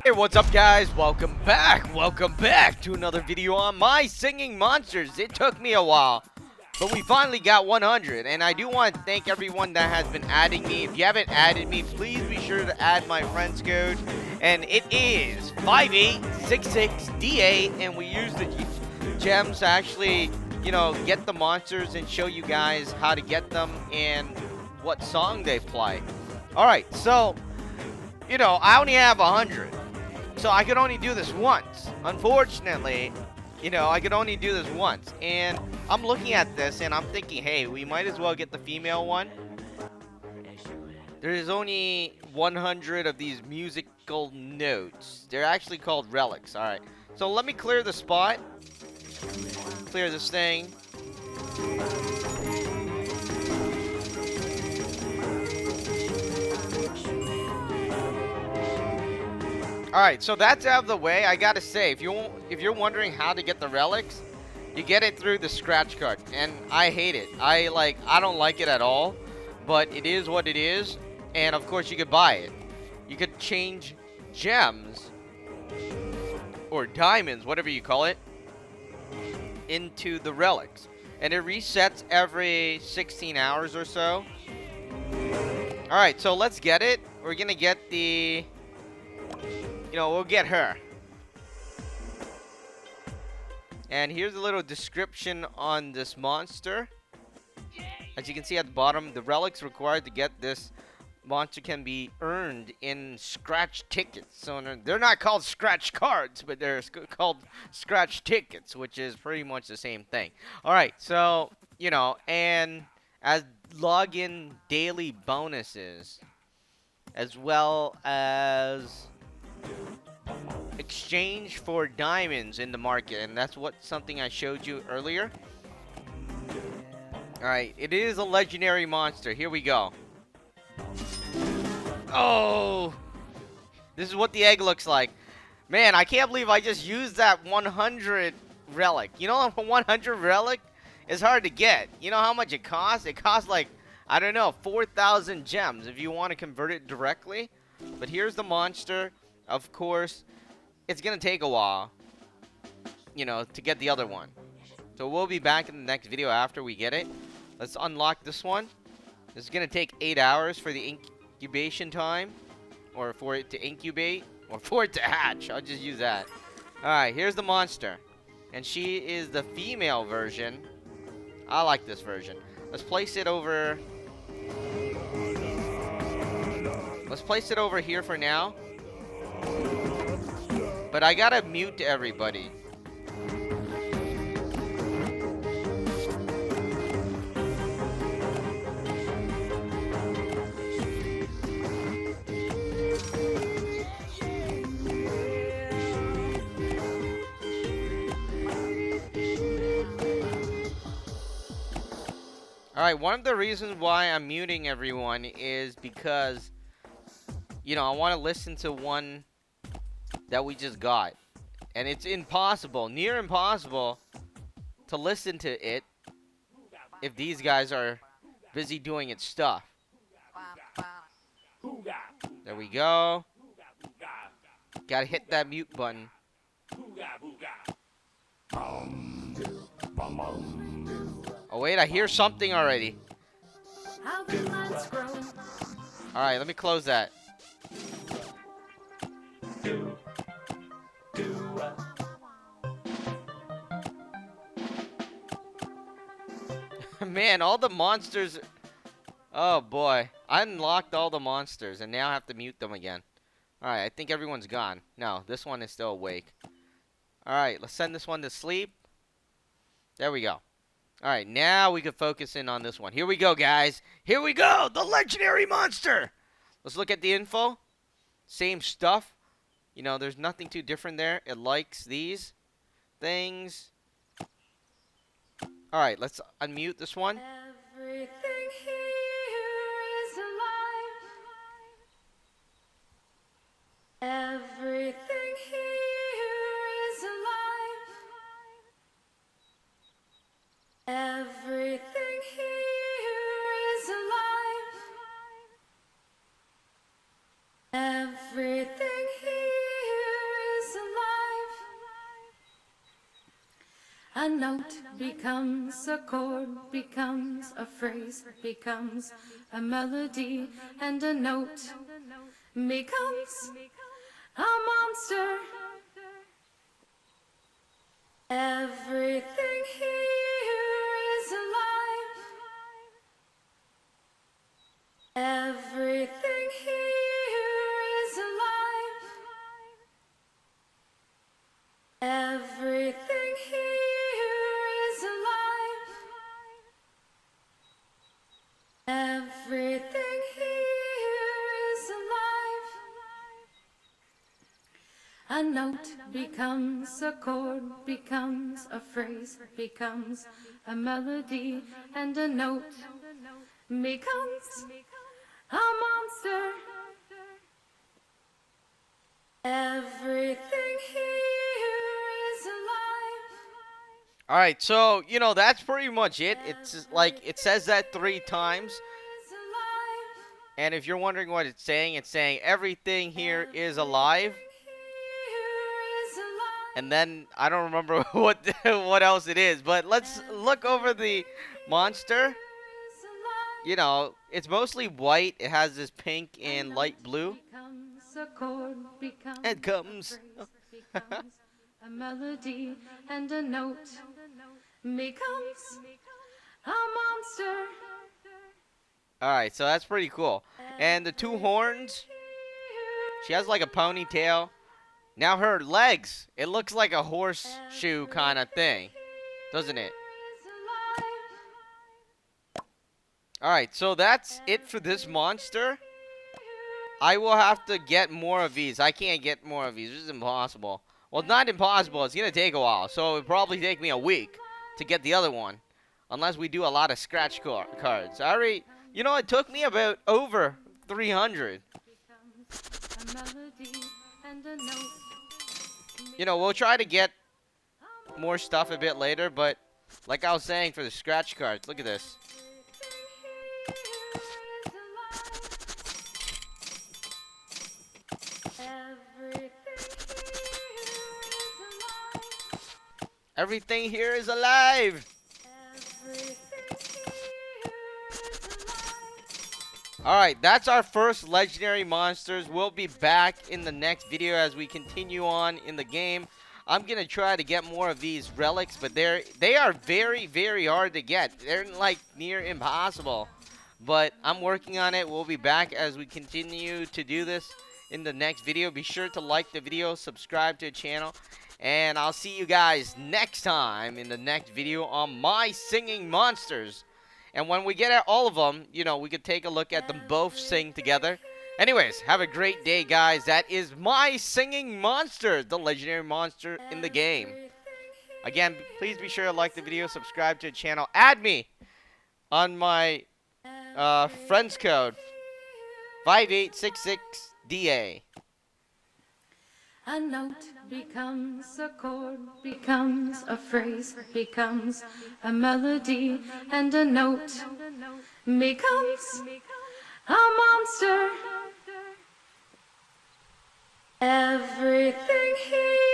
Hey, what's up, guys? Welcome back. Welcome back to another video on my singing monsters. It took me a while, but we finally got 100. And I do want to thank everyone that has been adding me. If you haven't added me, please be sure to add my friends code. And it is 5866DA. And we use the gems to actually, get the monsters and show you guys how to get them and what song they play. Alright, so, I only have 100. So I could only do this once. Unfortunately, I could only do this once. And I'm looking at this and I'm thinking, hey, we might as well get the female one. There's only 100 of these musical notes. They're actually called relics. Alright. So let me clear the spot. Clear this thing. Alright, so that's out of the way. I gotta say, if you're wondering how to get the relics, you get it through the scratch card. And I hate it. I don't like it at all. But it is what it is. And of course you could buy it. You could change gems or diamonds, whatever you call it, into the relics. And it resets every 16 hours or so. Alright, so let's get it. We're gonna get the... we'll get her. And here's a little description on this monster. As you can see at the bottom, the relics required to get this monster can be earned in scratch tickets. So they're not called scratch cards, but they're called scratch tickets, which is pretty much the same thing. Alright, so, and as login daily bonuses, as well as exchange for diamonds in the market, and that's something I showed you earlier. Alright, it is a legendary monster. Here we go. Oh! This is what the egg looks like. Man, I can't believe I just used that 100 relic. A 100 relic is hard to get. You know how much it costs? It costs like, I don't know, 4,000 gems if you want to convert it directly. But here's the monster. Of course, it's going to take a while, to get the other one. So we'll be back in the next video after we get it. Let's unlock this one. This is going to take 8 hours for the incubation time. Or for it to incubate. Or for it to hatch. I'll just use that. Alright, here's the monster. And she is the female version. I like this version. Let's place it over... Let's place it over here for now. But I gotta mute everybody. Alright, one of the reasons why I'm muting everyone is because, I want to listen to one that we just got. And it's impossible, near impossible, to listen to it if these guys are busy doing its stuff. There we go. Gotta hit that mute button. Oh wait, I hear something already. Alright, let me close that. Man, all the monsters... Oh boy, I unlocked all the monsters and now I have to mute them again. Alright, I think everyone's gone. No, this one is still awake. Alright, let's send this one to sleep. There we go. Alright, now we can focus in on this one. Here we go, guys. Here we go, the legendary monster. Let's look at the info. Same stuff. There's nothing too different there. It likes these things. Alright, let's unmute this one. Everything here is alive. Everything here is alive. Everything here is alive. Everything here A note becomes a chord, becomes a phrase, becomes a melody, and a note becomes a monster. Everything here is alive. Everything here is alive. Everything here is alive. Everything here is alive. A note becomes a chord, becomes a phrase, becomes a melody, and a note becomes a monster. Everything here is alive. All right, so you know that's pretty much it. It's just like it says that 3 times, Is alive. and if you're wondering what it's saying everything here is alive. Here is alive. And then I don't remember what else it is, but let's look over the monster. Is alive. You know, it's mostly white. It has this pink and light blue. Becomes a chord, becomes It comes. a phrase, becomes a melody, and a note becomes a monster. All right, so that's pretty cool. And the 2 horns, she has like a ponytail. Now her legs, it looks like a horseshoe kind of thing, doesn't it? Is alive. All right, so that's it for this monster. I will have to get more of these. I can't get more of these. This is impossible. Well, it's not impossible. It's going to take a while. So it would probably take me a week to get the other one. Unless we do a lot of scratch cards. I already, you know, it took me about over 300. A melody and a note. You know, we'll try to get more stuff a bit later. But like I was saying for the scratch cards, look at this. Everything here is alive. Alright, that's our first legendary monsters. We'll be back in the next video as we continue on in the game. I'm going to try to get more of these relics, but they are very, very hard to get. They're like near impossible. But I'm working on it. We'll be back as we continue to do this in the next video. Be sure to like the video, subscribe to the channel, and I'll see you guys next time in the next video on my singing monsters. And when we get at all of them, you know, we could take a look at them both sing together. Anyways, have a great day, guys. That is my singing monster, the legendary monster in the game. Again, please be sure to like the video, subscribe to the channel. Add me on my friends code 5866DA. A note becomes a chord, becomes a phrase, becomes a melody, and a note becomes a monster. Everything here